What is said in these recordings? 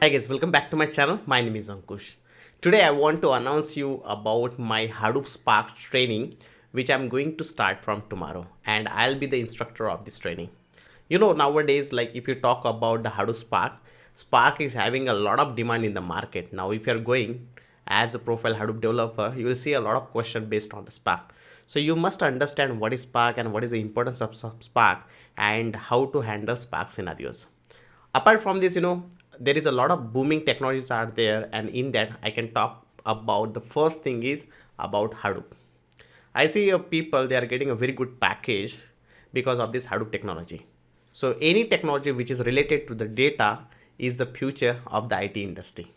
Hi guys, welcome back to my channel. My name is Ankush. Today I want to announce you about my Hadoop Spark training, which I'm going to start from tomorrow, and I'll be the instructor of this training. Nowadays, like if you talk about the Hadoop Spark, Spark is having a lot of demand in the market. Now, if you're going as a profile Hadoop developer, you will see a lot of questions based on the Spark. So you must understand what is Spark and what is the importance of Spark and how to handle Spark scenarios. Apart from this, there is a lot of booming technologies are there, and in that I can talk about the first thing is about Hadoop. I see people, they are getting a very good package because of this Hadoop technology. So any technology which is related to the data is the future of the IT industry.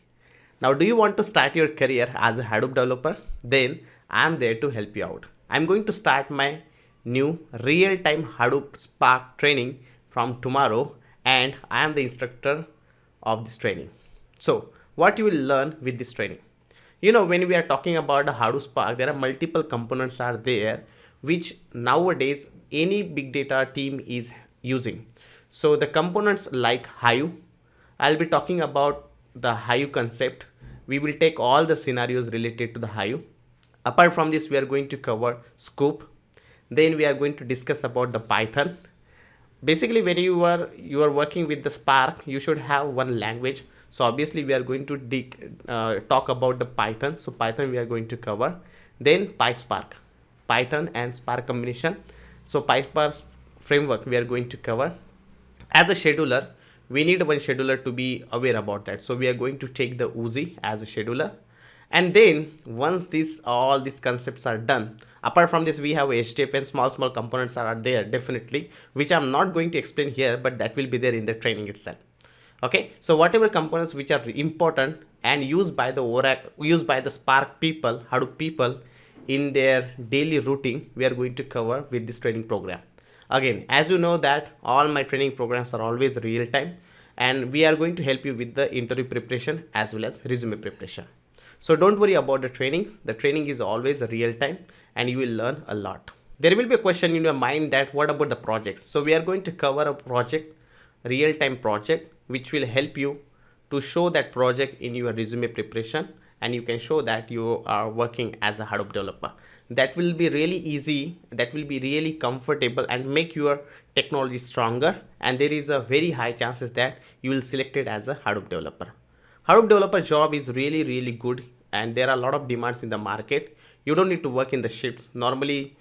Now, do you want to start your career as a Hadoop developer? Then I am there to help you out. I'm going to start my new real-time Hadoop Spark training from tomorrow, and I am the instructor of this training. So what you will learn with this training? When we are talking about the Hadoop Spark, there are multiple components are there which nowadays any big data team is using. So the components like Hayu, I'll be talking about the Hayu concept. We will take all the scenarios related to the Hayu. Apart from this, we are going to cover scope. Then we are going to discuss about the Python. Basically, when you are working with the Spark, you should have one language. So obviously we are going to talk about the Python. So Python we are going to cover. Then PySpark, Python and Spark combination. So PySpark framework we are going to cover. As a scheduler, we need one scheduler to be aware about that. So we are going to take the Uzi as a scheduler. And then once all these concepts are done, apart from this, we have HTTP and small components are there definitely, which I'm not going to explain here, but that will be there in the training itself. Okay, so whatever components which are important and used by the Spark people, Hadoop people in their daily routine, we are going to cover with this training program. Again, as you know that all my training programs are always real time, and we are going to help you with the interview preparation as well as resume preparation. So don't worry about the trainings. The training is always real time and you will learn a lot. There will be a question in your mind that what about the projects? So we are going to cover a project, real time project, which will help you to show that project in your resume preparation, and you can show that you are working as a Hadoop developer. That will be really easy, that will be really comfortable and make your technology stronger, and there is a very high chances that you will select it as a Hadoop developer. Hadoop developer job is really good, and there are a lot of demands in the market. You don't need to work in the shifts. Normally,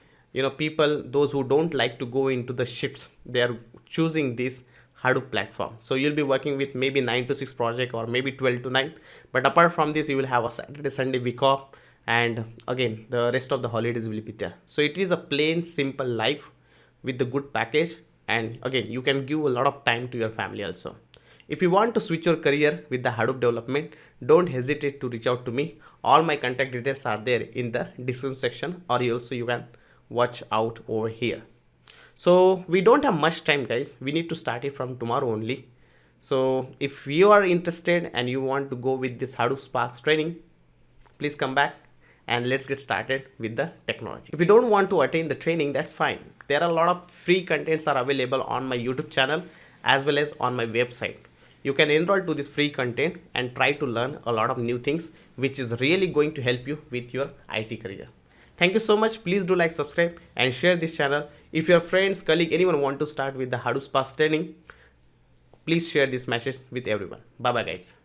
people, those who don't like to go into the shifts, they are choosing this Hadoop platform. So you'll be working with maybe 9 to 6 project or maybe 12 to 9. But apart from this, you will have a Saturday, Sunday week off, and again, the rest of the holidays will be there. So it is a plain simple life with the good package. And again, you can give a lot of time to your family also. If you want to switch your career with the Hadoop development, don't hesitate to reach out to me. All my contact details are there in the description section, or you can watch out over here. So we don't have much time, guys. We need to start it from tomorrow only. So if you are interested and you want to go with this Hadoop Sparks training, please come back and let's get started with the technology. If you don't want to attend the training, that's fine. There are a lot of free contents are available on my YouTube channel as well as on my website. You can enroll to this free content and try to learn a lot of new things, which is really going to help you with your IT career. Thank you so much. Please do like, subscribe and share this channel. If your friends, colleague, anyone want to start with the Hadoop Spark training, please share this message with everyone. Bye bye guys.